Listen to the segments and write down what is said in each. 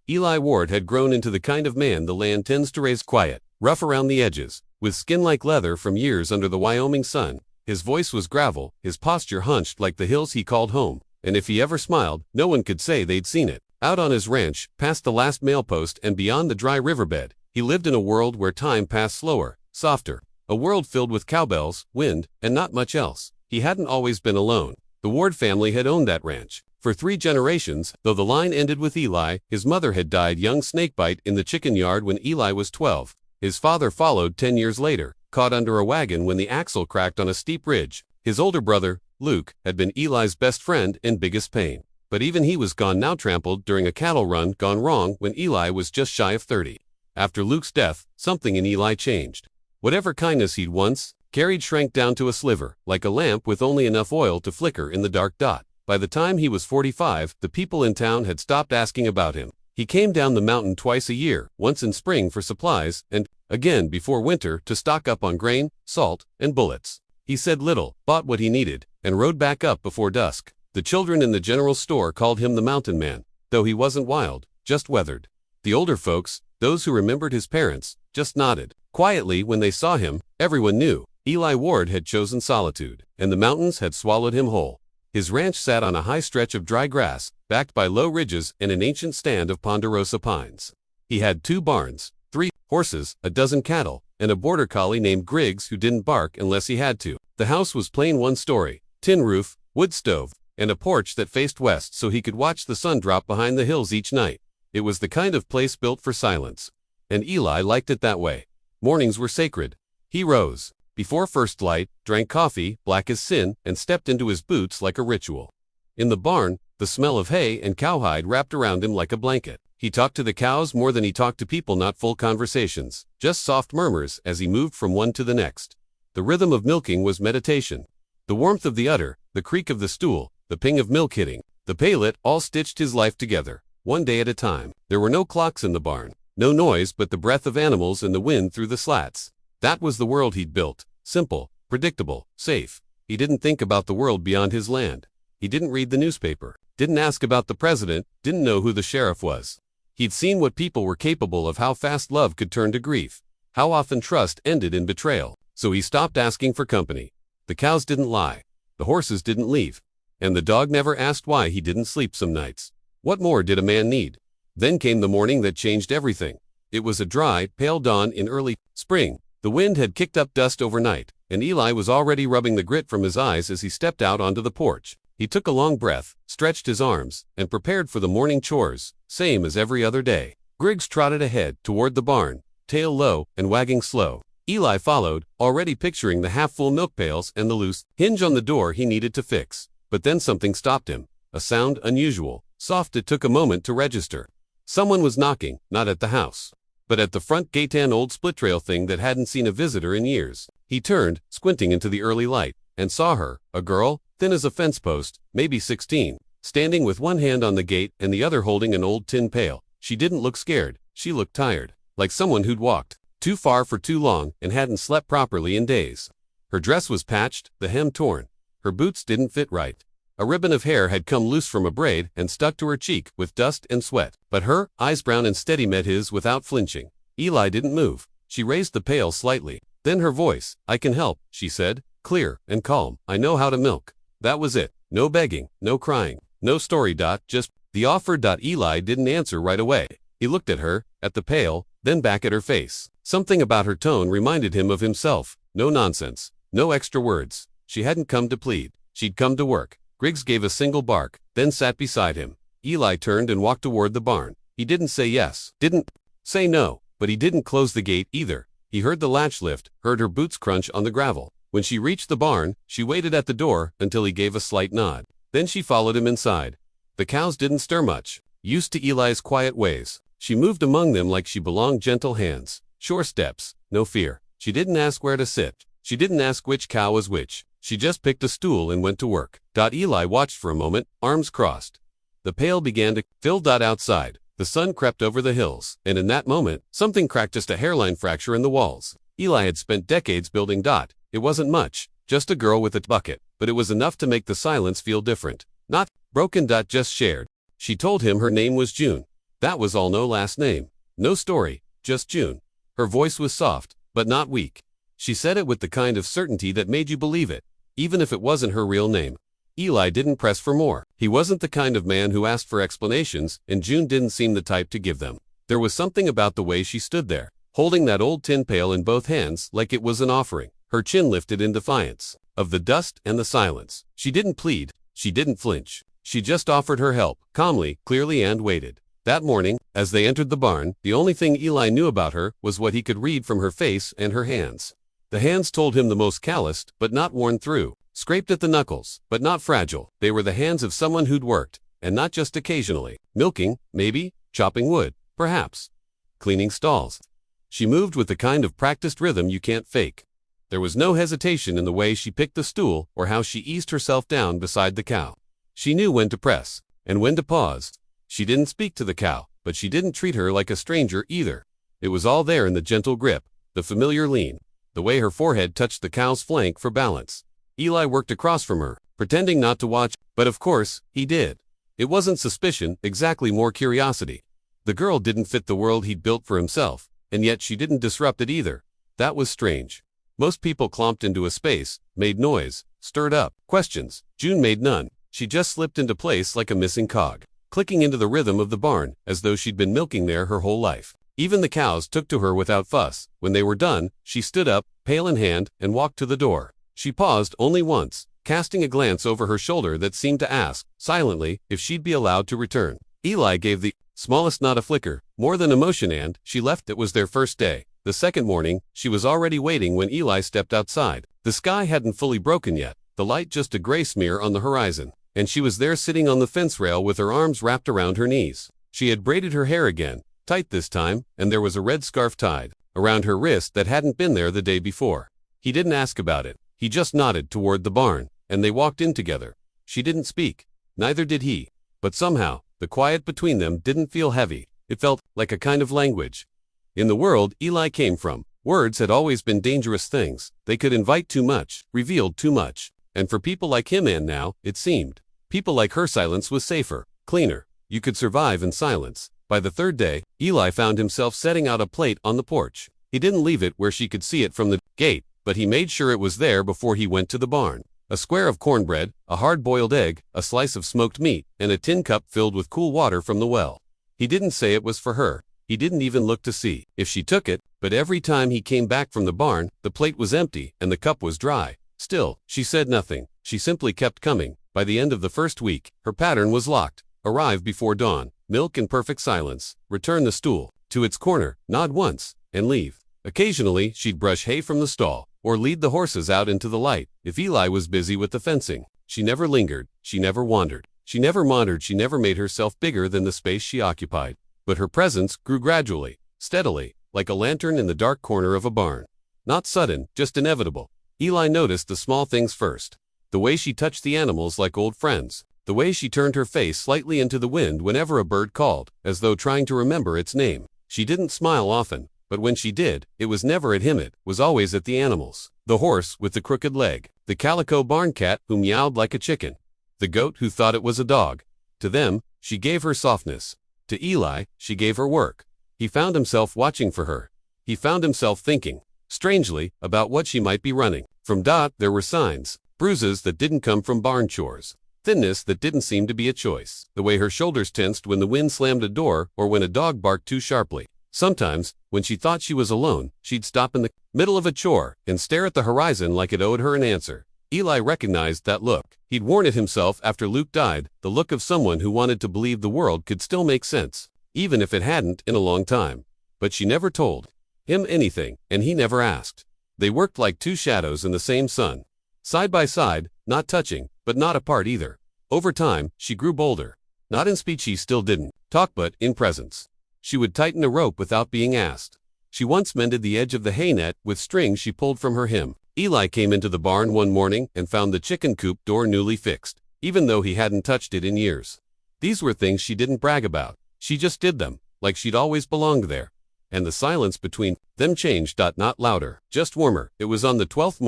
Eli Ward had grown into the kind of man the land tends to raise: quiet, rough around the edges, with skin like leather from years under the Wyoming sun. His voice was gravel, his posture hunched like the hills he called home, and if he ever smiled, no one could say they'd seen it. Out on his ranch, past the last mailpost and beyond the dry riverbed, he lived in a world where time passed slower, softer, a world filled with cowbells, wind, and not much else. He hadn't always been alone. The Ward family had owned that ranch for 3 generations, though the line ended with Eli. His mother had died young snakebite in the chicken yard when Eli was 12. His father followed 10 years later, caught under a wagon when the axle cracked on a steep ridge. His older brother, Luke, had been Eli's best friend and biggest pain. But even he was gone now, trampled during a cattle run gone wrong when Eli was just shy of 30. After Luke's death, something in Eli changed. Whatever kindness he'd once carried shrank down to a sliver, like a lamp with only enough oil to flicker in the dark dot. By the time he was 45, the people in town had stopped asking about him. He came down the mountain twice a year, once in spring for supplies, and again before winter to stock up on grain, salt, and bullets. He said little, bought what he needed, and rode back up before dusk. The children in the general store called him the Mountain Man, though he wasn't wild, just weathered. The older folks, those who remembered his parents, just nodded quietly when they saw him. Everyone knew Eli Ward had chosen solitude, and the mountains had swallowed him whole. His ranch sat on a high stretch of dry grass, backed by low ridges and an ancient stand of ponderosa pines. He had 2 barns, 3 horses, a dozen cattle, and a border collie named Griggs who didn't bark unless he had to. The house was plain, 1 story, tin roof, wood stove, and a porch that faced west so he could watch the sun drop behind the hills each night. It was the kind of place built for silence, and Eli liked it that way. Mornings were sacred. He rose before first light, drank coffee, black as sin, and stepped into his boots like a ritual. In the barn, the smell of hay and cowhide wrapped around him like a blanket. He talked to the cows more than he talked to people, not full conversations, just soft murmurs as he moved from one to the next. The rhythm of milking was meditation. The warmth of the udder, the creak of the stool, the ping of milk hitting the paillet all stitched his life together, one day at a time. There were no clocks in the barn, no noise but the breath of animals and the wind through the slats. That was the world he'd built, simple, predictable, safe. He didn't think about the world beyond his land. He didn't read the newspaper, didn't ask about the president, didn't know who the sheriff was. He'd seen what people were capable of, how fast love could turn to grief, how often trust ended in betrayal. So he stopped asking for company. The cows didn't lie, the horses didn't leave, and the dog never asked why he didn't sleep some nights. What more did a man need? Then came the morning that changed everything. It was a dry, pale dawn in early spring. The wind had kicked up dust overnight, and Eli was already rubbing the grit from his eyes as he stepped out onto the porch. He took a long breath, stretched his arms, and prepared for the morning chores, same as every other day. Griggs trotted ahead, toward the barn, tail low and wagging slow. Eli followed, already picturing the half-full milk pails and the loose hinge on the door he needed to fix. But then something stopped him, a sound unusual, soft. It took a moment to register. Someone was knocking, not at the house, but at the front gate, an old split-rail thing that hadn't seen a visitor in years. He turned, squinting into the early light, and saw her, a girl, thin as a fence post, maybe 16, standing with one hand on the gate and the other holding an old tin pail. She didn't look scared, she looked tired, like someone who'd walked too far for too long and hadn't slept properly in days. Her dress was patched, the hem torn. Her boots didn't fit right. A ribbon of hair had come loose from a braid and stuck to her cheek with dust and sweat. But her eyes, brown and steady, met his without flinching. Eli didn't move. She raised the pail slightly. Then her voice, "I can help," she said, clear and calm. "I know how to milk." That was it. No begging, no crying, no story. Just the offer. Eli didn't answer right away. He looked at her, at the pail, then back at her face. Something about her tone reminded him of himself. No nonsense, no extra words. She hadn't come to plead. She'd come to work. Griggs gave a single bark, then sat beside him. Eli turned and walked toward the barn. He didn't say yes, didn't say no, but he didn't close the gate either. He heard the latch lift, heard her boots crunch on the gravel. When she reached the barn, she waited at the door until he gave a slight nod. Then she followed him inside. The cows didn't stir much, used to Eli's quiet ways. She moved among them like she belonged, gentle hands, sure steps, no fear. She didn't ask where to sit. She didn't ask which cow was which. She just picked a stool and went to work. Eli watched for a moment, arms crossed. The pail began to fill. Outside, the sun crept over the hills, and in that moment, something cracked, just a hairline fracture in the walls. Eli had spent decades building. It wasn't much, just a girl with a bucket, but it was enough to make the silence feel different. Not broken. Just shared. She told him her name was June. That was all. No last name. No story, just June. Her voice was soft, but not weak. She said it with the kind of certainty that made you believe it, even if it wasn't her real name. Eli didn't press for more. He wasn't the kind of man who asked for explanations, and June didn't seem the type to give them. There was something about the way she stood there, holding that old tin pail in both hands like it was an offering, her chin lifted in defiance of the dust and the silence. She didn't plead, she didn't flinch. She just offered her help, calmly, clearly, and waited. That morning, as they entered the barn, the only thing Eli knew about her was what he could read from her face and her hands. The hands told him the most calloused, but not worn through. Scraped at the knuckles, but not fragile. They were the hands of someone who'd worked, and not just occasionally. Milking, maybe. Chopping wood, perhaps. Cleaning stalls. She moved with the kind of practiced rhythm you can't fake. There was no hesitation in the way she picked the stool or how she eased herself down beside the cow. She knew when to press, and when to pause. She didn't speak to the cow, but she didn't treat her like a stranger either. It was all there in the gentle grip, the familiar lean, the way her forehead touched the cow's flank for balance. Eli worked across from her, pretending not to watch, but of course, he did. It wasn't suspicion, exactly, more curiosity. The girl didn't fit the world he'd built for himself, and yet she didn't disrupt it either. That was strange. Most people clomped into a space, made noise, stirred up questions. June made none. She just slipped into place like a missing cog, clicking into the rhythm of the barn, as though she'd been milking there her whole life. Even the cows took to her without fuss. When they were done, she stood up, pail in hand, and walked to the door. She paused only once, casting a glance over her shoulder that seemed to ask, silently, if she'd be allowed to return. Eli gave the smallest not a flicker, more than emotion, and she left. It was their first day. The second morning, she was already waiting when Eli stepped outside. The sky hadn't fully broken yet, the light just a gray smear on the horizon, and she was there sitting on the fence rail with her arms wrapped around her knees. She had braided her hair again, tight this time, and there was a red scarf tied around her wrist that hadn't been there the day before. He didn't ask about it. He just nodded toward the barn, and they walked in together. She didn't speak. Neither did he. But somehow, the quiet between them didn't feel heavy. It felt like a kind of language. In the world Eli came from, words had always been dangerous things. They could invite too much, revealed too much. And for people like him, and now, it seemed, people like her, silence was safer, cleaner. You could survive in silence. By the third day, Eli found himself setting out a plate on the porch. He didn't leave it where she could see it from the gate, but he made sure it was there before he went to the barn. A square of cornbread, a hard-boiled egg, a slice of smoked meat, and a tin cup filled with cool water from the well. He didn't say it was for her. He didn't even look to see if she took it, but every time he came back from the barn, the plate was empty and the cup was dry. Still, she said nothing. She simply kept coming. By the end of the first week, her pattern was locked. Arrive before dawn, milk in perfect silence, return the stool to its corner, nod once, and leave. Occasionally, she'd brush hay from the stall, or lead the horses out into the light, if Eli was busy with the fencing. She never lingered, she never wandered, she never maundered, she never made herself bigger than the space she occupied. But her presence grew gradually, steadily, like a lantern in the dark corner of a barn. Not sudden, just inevitable. Eli noticed the small things first. The way she touched the animals like old friends. The way she turned her face slightly into the wind whenever a bird called, as though trying to remember its name. She didn't smile often, but when she did, it was never at him, it was always at the animals. The horse with the crooked leg. The calico barn cat who meowed like a chicken. The goat who thought it was a dog. To them, she gave her softness. To Eli, she gave her work. He found himself watching for her. He found himself thinking, strangely, about what she might be running. From Dot there were signs, bruises that didn't come from barn chores. Thinness that didn't seem to be a choice. The way her shoulders tensed when the wind slammed a door or when a dog barked too sharply. Sometimes, when she thought she was alone, she'd stop in the middle of a chore and stare at the horizon like it owed her an answer. Eli recognized that look. He'd worn it himself after Luke died, the look of someone who wanted to believe the world could still make sense, even if it hadn't in a long time. But she never told him anything, and he never asked. They worked like two shadows in the same sun. Side by side, not touching, but not apart either. Over time, she grew bolder. Not in speech, she still didn't talk, but in presence. She would tighten a rope without being asked. She once mended the edge of the hay net with strings she pulled from her hem. Eli came into the barn one morning and found the chicken coop door newly fixed, even though he hadn't touched it in years. These were things she didn't brag about. She just did them, like she'd always belonged there. And the silence between them changed, not louder, just warmer. It was on the 12th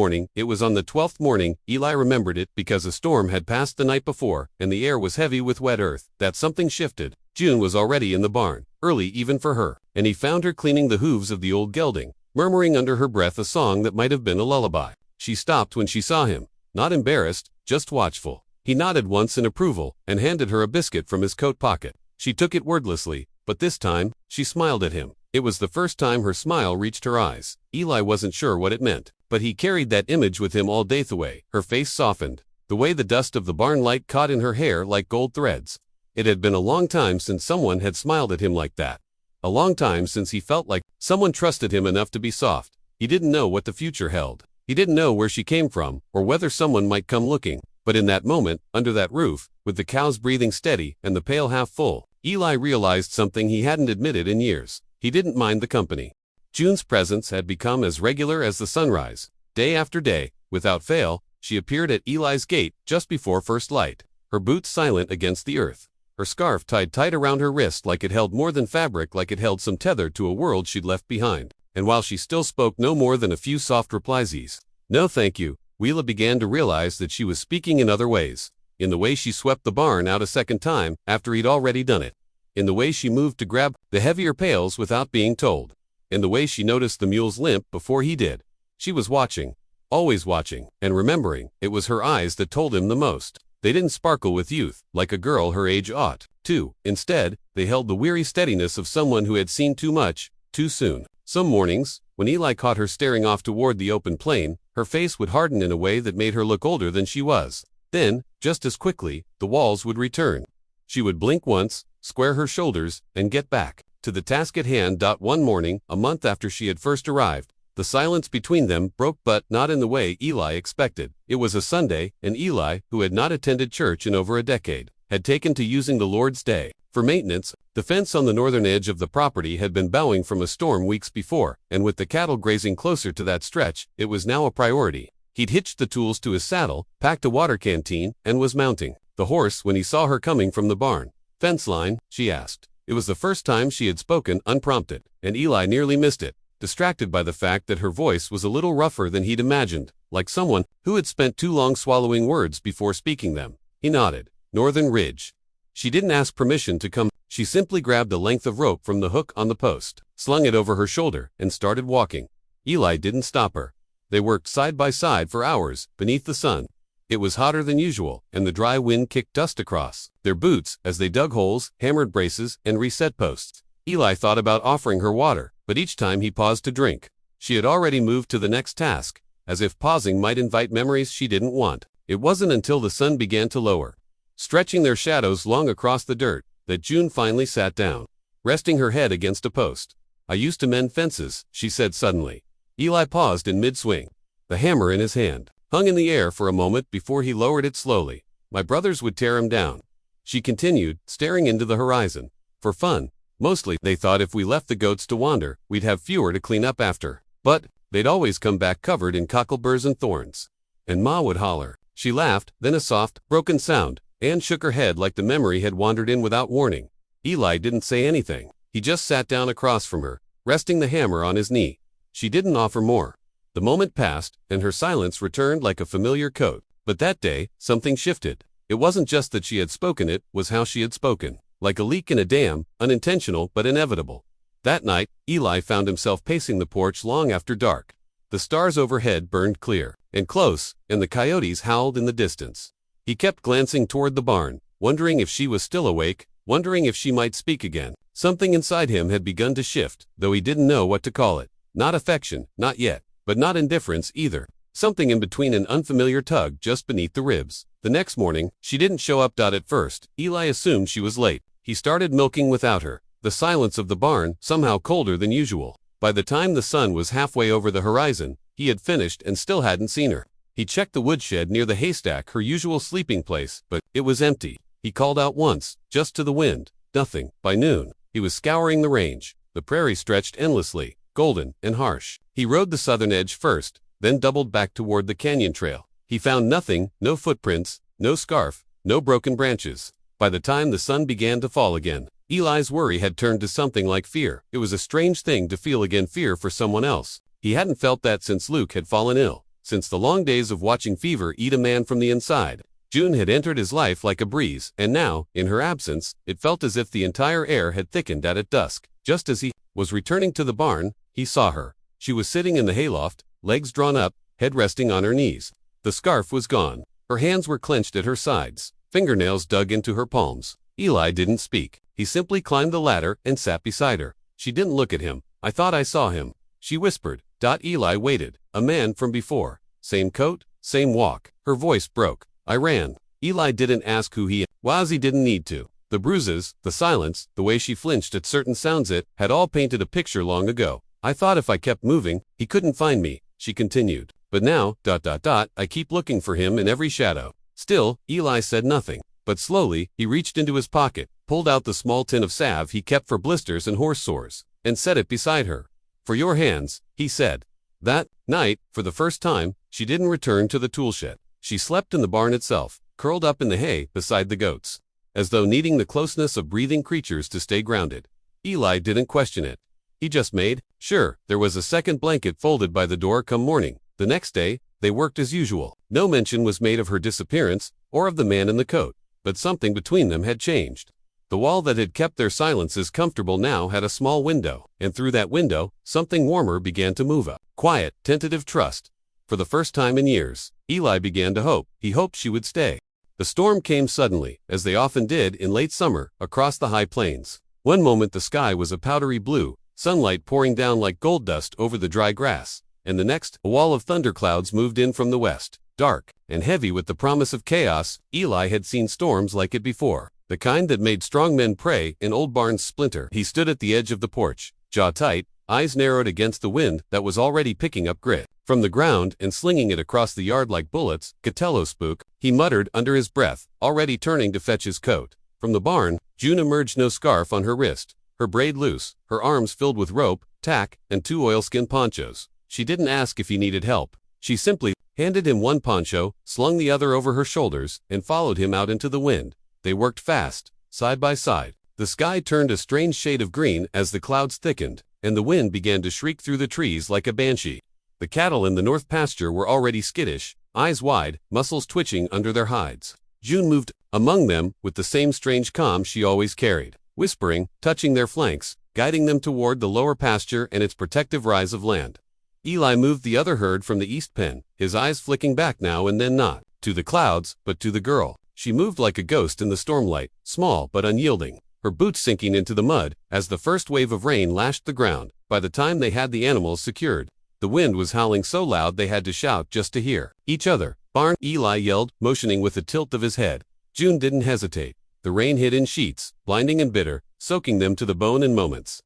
morning. Eli remembered it because a storm had passed the night before, and the air was heavy with wet earth. That something shifted, June was already in the barn, early even for her, and he found her cleaning the hooves of the old gelding, murmuring under her breath a song that might have been a lullaby. She stopped when she saw him, not embarrassed, just watchful. He nodded once in approval and handed her a biscuit from his coat pocket. She took it wordlessly, but this time, she smiled at him. It was the first time her smile reached her eyes. Eli wasn't sure what it meant, but he carried that image with him all day away. Her face softened, the way the dust of the barn light caught in her hair like gold threads. It had been a long time since someone had smiled at him like that. A long time since he felt like someone trusted him enough to be soft. He didn't know what the future held. He didn't know where she came from, or whether someone might come looking. But in that moment, under that roof, with the cows breathing steady and the pail half full, Eli realized something he hadn't admitted in years. He didn't mind the company. June's presence had become as regular as the sunrise. Day after day, without fail, she appeared at Eli's gate just before first light, her boots silent against the earth, her scarf tied tight around her wrist like it held more than fabric, like it held some tether to a world she'd left behind. And while she still spoke no more than a few soft replies, "No thank you," Wheela began to realize that she was speaking in other ways. In the way she swept the barn out a second time after he'd already done it. In the way she moved to grab the heavier pails without being told. In the way she noticed the mule's limp before he did. She was watching, always watching, and remembering. It was her eyes that told him the most. They didn't sparkle with youth, like a girl her age ought to. Instead, they held the weary steadiness of someone who had seen too much, too soon. Some mornings, when Eli caught her staring off toward the open plain, her face would harden in a way that made her look older than she was. Then, just as quickly, the walls would return. She would blink once, square her shoulders, and get back to the task at hand. One morning, a month after she had first arrived, the silence between them broke, but not in the way Eli expected. It was a Sunday, and Eli, who had not attended church in over a decade, had taken to using the Lord's Day for maintenance. The fence on the northern edge of the property had been bowing from a storm weeks before, and with the cattle grazing closer to that stretch, it was now a priority. He'd hitched the tools to his saddle, packed a water canteen, and was mounting the horse when he saw her coming from the barn. "Fence line?" she asked. It was the first time she had spoken unprompted, and Eli nearly missed it, distracted by the fact that her voice was a little rougher than he'd imagined, like someone who had spent too long swallowing words before speaking them. He nodded. "Northern Ridge." She didn't ask permission to come. She simply grabbed a length of rope from the hook on the post, slung it over her shoulder, and started walking. Eli didn't stop her. They worked side by side for hours, beneath the sun. It was hotter than usual, and the dry wind kicked dust across their boots as they dug holes, hammered braces, and reset posts. Eli thought about offering her water, but each time he paused to drink. She had already moved to the next task, as if pausing might invite memories she didn't want. It wasn't until the sun began to lower, stretching their shadows long across the dirt, that June finally sat down, resting her head against a post. "I used to mend fences," she said suddenly. Eli paused in mid-swing, the hammer in his hand, hung in the air for a moment before he lowered it slowly. "My brothers would tear him down," she continued, staring into the horizon. "For fun. Mostly, they thought if we left the goats to wander, we'd have fewer to clean up after. But they'd always come back covered in cockleburs and thorns. And Ma would holler." She laughed, then a soft, broken sound. Anne shook her head like the memory had wandered in without warning. Eli didn't say anything. He just sat down across from her, resting the hammer on his knee. She didn't offer more. The moment passed, and her silence returned like a familiar coat. But that day, something shifted. It wasn't just that she had spoken, it was how she had spoken. Like a leak in a dam, unintentional but inevitable. That night, Eli found himself pacing the porch long after dark. The stars overhead burned clear and close, and the coyotes howled in the distance. He kept glancing toward the barn, wondering if she was still awake, wondering if she might speak again. Something inside him had begun to shift, though he didn't know what to call it. Not affection, not yet, but not indifference either. Something in between, an unfamiliar tug just beneath the ribs. The next morning, she didn't show up. At first, Eli assumed she was late. He started milking without her. The silence of the barn, somehow colder than usual. By the time the sun was halfway over the horizon, he had finished and still hadn't seen her. He checked the woodshed near the haystack, her usual sleeping place, but it was empty. He called out once, just to the wind. Nothing. By noon, he was scouring the range. The prairie stretched endlessly, golden and harsh. He rode the southern edge first, then doubled back toward the canyon trail. He found nothing, no footprints, no scarf, no broken branches. By the time the sun began to fall again, Eli's worry had turned to something like fear. It was a strange thing to feel again, fear for someone else. He hadn't felt that since Luke had fallen ill, since the long days of watching fever eat a man from the inside. June had entered his life like a breeze, and now, in her absence, it felt as if the entire air had thickened at dusk. Just as he was returning to the barn, he saw her. She was sitting in the hayloft, legs drawn up, head resting on her knees. The scarf was gone. Her hands were clenched at her sides, fingernails dug into her palms. Eli didn't speak. He simply climbed the ladder and sat beside her. She didn't look at him. "I thought I saw him," she whispered. Eli waited. A man from before. Same coat, same walk. Her voice broke. "I ran." Eli didn't ask who he was. He didn't need to. The bruises, the silence, the way she flinched at certain sounds, it had all painted a picture long ago. "I thought if I kept moving, he couldn't find me," she continued. "But now, I keep looking for him in every shadow." Still, Eli said nothing. But slowly, he reached into his pocket, pulled out the small tin of salve he kept for blisters and horse sores, and set it beside her. "For your hands," he said. That night, for the first time, she didn't return to the toolshed. She slept in the barn itself, curled up in the hay beside the goats, as though needing the closeness of breathing creatures to stay grounded. Eli didn't question it. He just made sure there was a second blanket folded by the door come morning. The next day, they worked as usual. No mention was made of her disappearance or of the man in the coat, but something between them had changed. The wall that had kept their silences comfortable now had a small window, and through that window, something warmer began to move up. Quiet, tentative trust. For the first time in years, Eli began to hope. He hoped she would stay. The storm came suddenly, as they often did in late summer, across the high plains. One moment the sky was a powdery blue, sunlight pouring down like gold dust over the dry grass, and the next, a wall of thunderclouds moved in from the west, dark and heavy with the promise of chaos. Eli had seen storms like it before, the kind that made strong men pray in old barns splinter. He stood at the edge of the porch, jaw tight, eyes narrowed against the wind that was already picking up grit from the ground and slinging it across the yard like bullets. "Catello spook," he muttered under his breath, already turning to fetch his coat. From the barn, June emerged, no scarf on her wrist, her braid loose, her arms filled with rope, tack, and 2 oilskin ponchos. She didn't ask if he needed help. She simply handed him one poncho, slung the other over her shoulders, and followed him out into the wind. They worked fast, side by side. The sky turned a strange shade of green as the clouds thickened, and the wind began to shriek through the trees like a banshee. The cattle in the north pasture were already skittish, eyes wide, muscles twitching under their hides. June moved among them with the same strange calm she always carried, whispering, touching their flanks, guiding them toward the lower pasture and its protective rise of land. Eli moved the other herd from the east pen, his eyes flicking back now and then, not to the clouds, but to the girl. She moved like a ghost in the stormlight, small but unyielding, her boots sinking into the mud as the first wave of rain lashed the ground. By the time they had the animals secured, the wind was howling so loud they had to shout just to hear each other. "Barn!" Eli yelled, motioning with a tilt of his head. June didn't hesitate. The rain hit in sheets, blinding and bitter, soaking them to the bone in moments.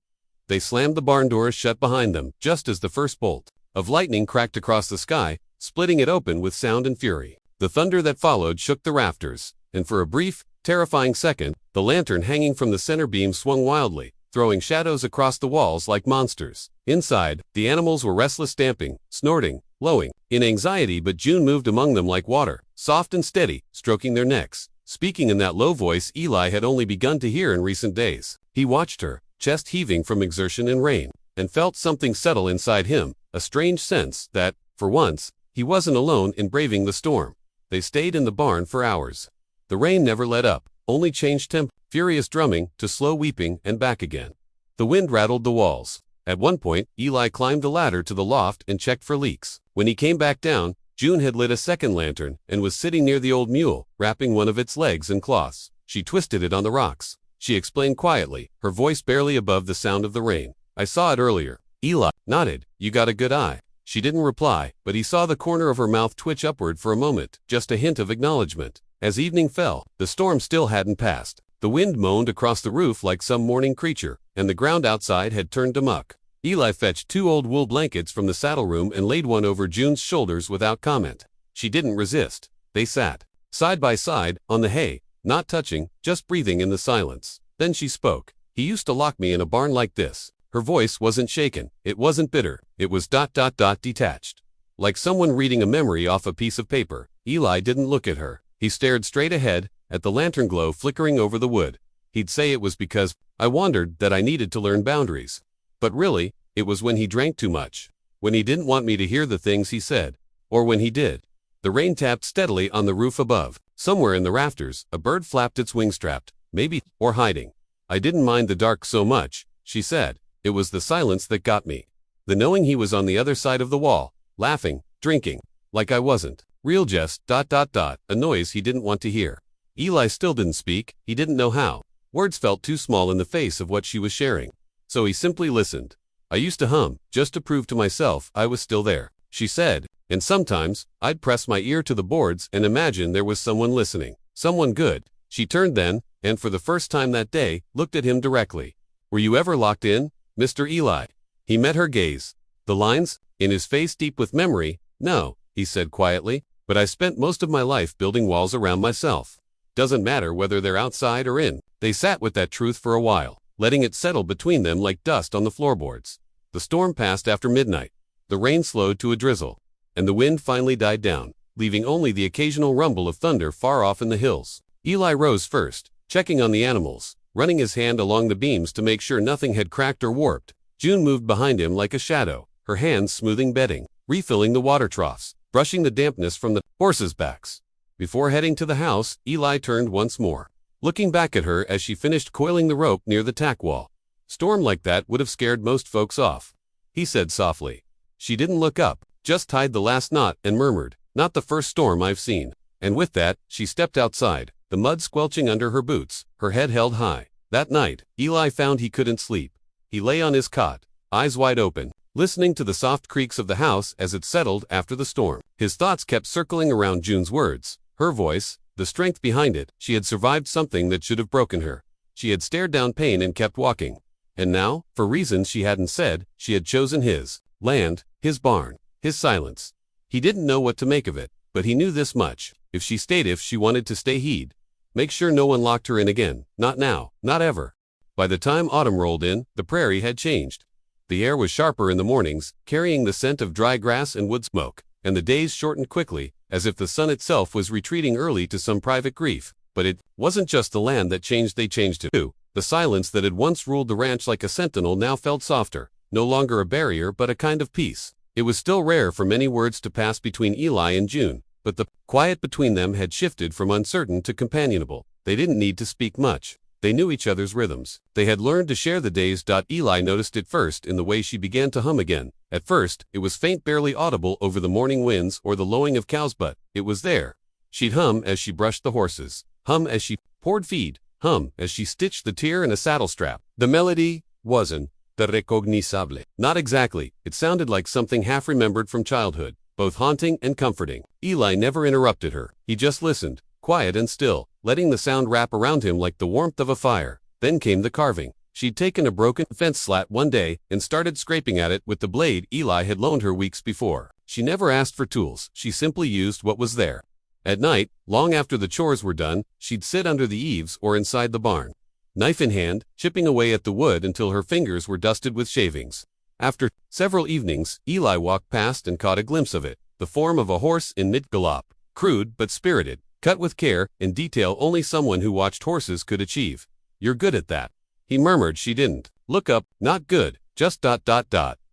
They slammed the barn doors shut behind them, just as the first bolt of lightning cracked across the sky, splitting it open with sound and fury. The thunder that followed shook the rafters, and for a brief, terrifying second, the lantern hanging from the center beam swung wildly, throwing shadows across the walls like monsters. Inside, the animals were restless, stamping, snorting, lowing in anxiety, but June moved among them like water, soft and steady, stroking their necks, speaking in that low voice Eli had only begun to hear in recent days. He watched her, chest heaving from exertion and rain, and felt something settle inside him, a strange sense that, for once, he wasn't alone in braving the storm. They stayed in the barn for hours. The rain never let up, only changed tempo, furious drumming to slow weeping and back again. The wind rattled the walls. At one point, Eli climbed the ladder to the loft and checked for leaks. When he came back down, June had lit a second lantern and was sitting near the old mule, wrapping one of its legs in cloths. She twisted it on the rocks. She explained quietly, her voice barely above the sound of the rain. "I saw it earlier." Eli nodded. "You got a good eye." She didn't reply, but he saw the corner of her mouth twitch upward for a moment, just a hint of acknowledgement. As evening fell, the storm still hadn't passed. The wind moaned across the roof like some mourning creature, and the ground outside had turned to muck. Eli fetched 2 old wool blankets from the saddle room and laid one over June's shoulders without comment. She didn't resist. They sat, side by side, on the hay, not touching, just breathing in the silence. Then she spoke. "He used to lock me in a barn like this." Her voice wasn't shaken. It wasn't bitter. It was detached. Like someone reading a memory off a piece of paper. Eli didn't look at her. He stared straight ahead, at the lantern glow flickering over the wood. He'd say it was because I wondered that I needed to learn boundaries. But really, it was when he drank too much. When he didn't want me to hear the things he said. Or when he did. The rain tapped steadily on the roof above. Somewhere in the rafters, a bird flapped its wings strapped, maybe, or hiding. I didn't mind the dark so much, she said. It was the silence that got me. The knowing he was on the other side of the wall, laughing, drinking, like I wasn't. Real jest, ... a noise he didn't want to hear. Eli still didn't speak, he didn't know how. Words felt too small in the face of what she was sharing. So he simply listened. I used to hum, just to prove to myself I was still there, she said, and sometimes, I'd press my ear to the boards and imagine there was someone listening. Someone good. She turned then, and for the first time that day, looked at him directly. Were you ever locked in, Mr. Eli? He met her gaze. The lines, in his face deep with memory. No, he said quietly, but I spent most of my life building walls around myself. Doesn't matter whether they're outside or in. They sat with that truth for a while, letting it settle between them like dust on the floorboards. The storm passed after midnight. The rain slowed to a drizzle, and the wind finally died down, leaving only the occasional rumble of thunder far off in the hills. Eli rose first, checking on the animals, running his hand along the beams to make sure nothing had cracked or warped. June moved behind him like a shadow, her hands smoothing bedding, refilling the water troughs, brushing the dampness from the horses' backs. Before heading to the house, Eli turned once more, looking back at her as she finished coiling the rope near the tack wall. Storm like that would have scared most folks off, he said softly. She didn't look up, just tied the last knot and murmured, not the first storm I've seen. And with that, she stepped outside, the mud squelching under her boots, her head held high. That night, Eli found he couldn't sleep. He lay on his cot, eyes wide open, listening to the soft creaks of the house as it settled after the storm. His thoughts kept circling around June's words, her voice, the strength behind it. She had survived something that should have broken her. She had stared down pain and kept walking. And now, for reasons she hadn't said, she had chosen his land, his barn, his silence. He didn't know what to make of it, but he knew this much. If she stayed, if she wanted to stay, he'd make sure no one locked her in again. Not now, not ever. By the time autumn rolled in, the prairie had changed. The air was sharper in the mornings, carrying the scent of dry grass and wood smoke, and the days shortened quickly, as if the sun itself was retreating early to some private grief. But it wasn't just the land that changed, they changed too. The silence that had once ruled the ranch like a sentinel now felt softer, no longer a barrier but a kind of peace. It was still rare for many words to pass between Eli and June, but the quiet between them had shifted from uncertain to companionable. They didn't need to speak much. They knew each other's rhythms. They had learned to share the days. Eli noticed it first in the way she began to hum again. At first, it was faint, barely audible over the morning winds or the lowing of cows, but it was there. She'd hum as she brushed the horses, hum as she poured feed, hum as she stitched the tier in a saddle strap. The melody wasn't recognizable. Not exactly. It sounded like something half remembered from childhood, both haunting and comforting. Eli never interrupted her. He just listened, quiet and still, letting the sound wrap around him like the warmth of a fire. Then came the carving. She'd taken a broken fence slat one day and started scraping at it with the blade Eli had loaned her weeks before. She never asked for tools. She simply used what was there. At night, long after the chores were done, she'd sit under the eaves or inside the barn, knife in hand, chipping away at the wood until her fingers were dusted with shavings. After several evenings, Eli walked past and caught a glimpse of it, the form of a horse in mid-gallop, crude but spirited, cut with care and detail only someone who watched horses could achieve. You're good at that, he murmured. She didn't look up. Not good, just ...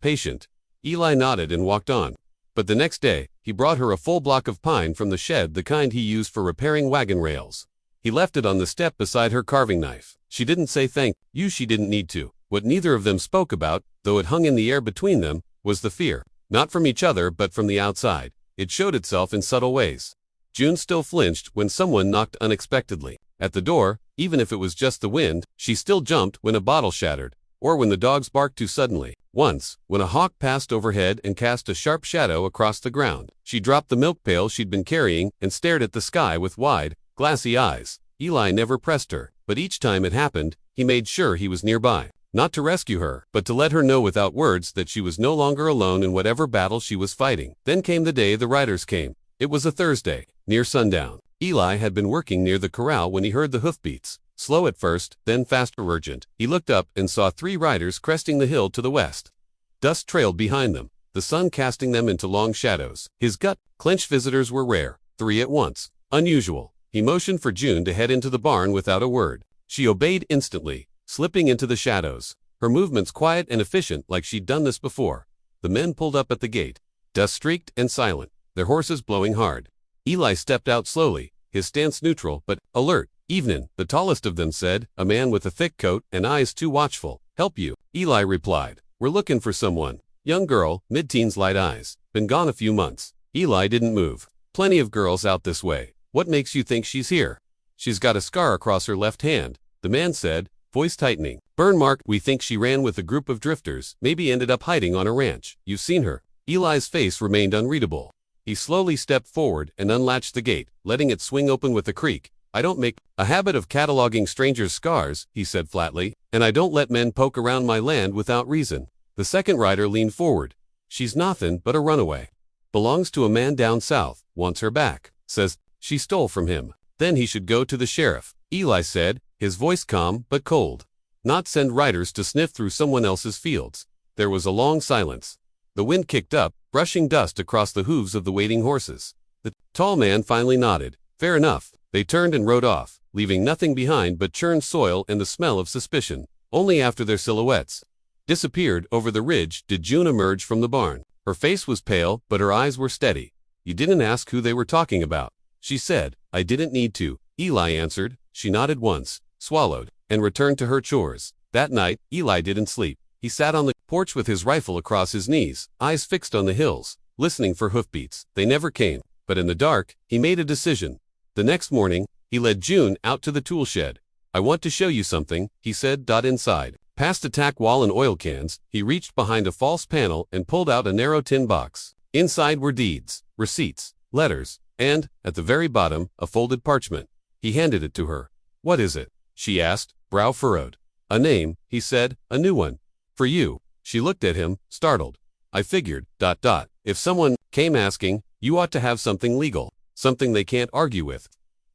patient. Eli nodded and walked on. But the next day, he brought her a full block of pine from the shed, the kind he used for repairing wagon rails. He left it on the step beside her carving knife. She didn't say thank you. She didn't need to. What neither of them spoke about, though it hung in the air between them, was the fear. Not from each other but from the outside. It showed itself in subtle ways. June still flinched when someone knocked unexpectedly at the door. Even if it was just the wind, she still jumped when a bottle shattered, or when the dogs barked too suddenly. Once, when a hawk passed overhead and cast a sharp shadow across the ground, she dropped the milk pail she'd been carrying and stared at the sky with wide, glassy eyes. Eli never pressed her, but each time it happened, he made sure he was nearby. Not to rescue her, but to let her know without words that she was no longer alone in whatever battle she was fighting. Then came the day the riders came. It was a Thursday, near sundown. Eli had been working near the corral when he heard the hoofbeats, slow at first, then faster, urgent. He looked up and saw 3 riders cresting the hill to the west. Dust trailed behind them, the sun casting them into long shadows. His gut clenched. Visitors were rare, 3 at once, unusual. He motioned for June to head into the barn without a word. She obeyed instantly, slipping into the shadows, her movements quiet and efficient like she'd done this before. The men pulled up at the gate, dust-streaked and silent, their horses blowing hard. Eli stepped out slowly, his stance neutral but alert. "Evenin'," the tallest of them said, a man with a thick coat and eyes too watchful. "Help you," Eli replied. "We're looking for someone." Young girl, mid-teens, light eyes. "Been gone a few months." Eli didn't move. "Plenty of girls out this way. What makes you think she's here?" "She's got a scar across her left hand," the man said, voice tightening. "Burn mark. We think she ran with a group of drifters, maybe ended up hiding on a ranch. You've seen her?" Eli's face remained unreadable. He slowly stepped forward and unlatched the gate, letting it swing open with a creak. "I don't make a habit of cataloging strangers' scars," he said flatly, "and I don't let men poke around my land without reason." The second rider leaned forward. "She's nothin' but a runaway. Belongs to a man down south, wants her back. Says she stole from him. Then he should go to the sheriff," Eli said, his voice calm but cold. "Not send riders to sniff through someone else's fields." There was a long silence. The wind kicked up, brushing dust across the hooves of the waiting horses. The tall man finally nodded. "Fair enough." They turned and rode off, leaving nothing behind but churned soil and the smell of suspicion. Only after their silhouettes disappeared over the ridge did June emerge from the barn. Her face was pale, but her eyes were steady. "You didn't ask who they were talking about," she said. "I didn't need to," Eli answered. She nodded once, swallowed, and returned to her chores. That night, Eli didn't sleep. He sat on the porch with his rifle across his knees, eyes fixed on the hills, listening for hoofbeats. They never came, but in the dark, he made a decision. The next morning, he led June out to the tool shed. "I want to show you something," he said. Inside. Past a tack wall and oil cans, he reached behind a false panel and pulled out a narrow tin box. Inside were deeds, receipts, letters, and, at the very bottom, a folded parchment. He handed it to her. "What is it?" she asked, brow furrowed. "A name," he said, "a new one. For you." She looked at him, startled. "I figured, if someone came asking, you ought to have something legal, something they can't argue with.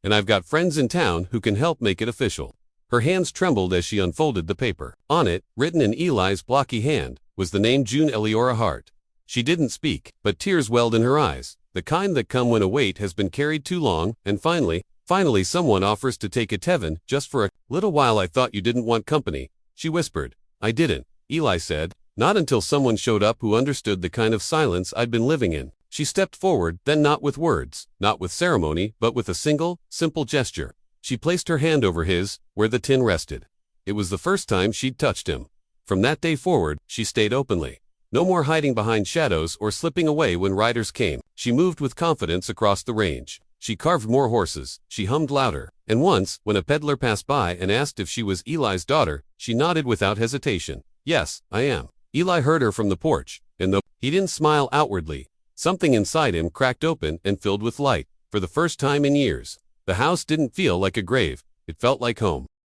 And I've got friends in town who can help make it official." Her hands trembled as she unfolded the paper. On it, written in Eli's blocky hand, was the name June Eliora Hart. She didn't speak, but tears welled in her eyes, the kind that come when a weight has been carried too long, and finally someone offers to take it heaven just for a little while. "I thought you didn't want company," she whispered. "I didn't," Eli said. "Not until someone showed up who understood the kind of silence I'd been living in." She stepped forward, then not with words, not with ceremony, but with a single, simple gesture. She placed her hand over his, where the tin rested. It was the first time she'd touched him. From that day forward, she stayed openly. No more hiding behind shadows or slipping away when riders came. She moved with confidence across the range. She carved more horses, she hummed louder, and once, when a peddler passed by and asked if she was Eli's daughter, she nodded without hesitation. "Yes, I am." Eli heard her from the porch, and though he didn't smile outwardly, something inside him cracked open and filled with light. For the first time in years, the house didn't feel like a grave, it felt like home.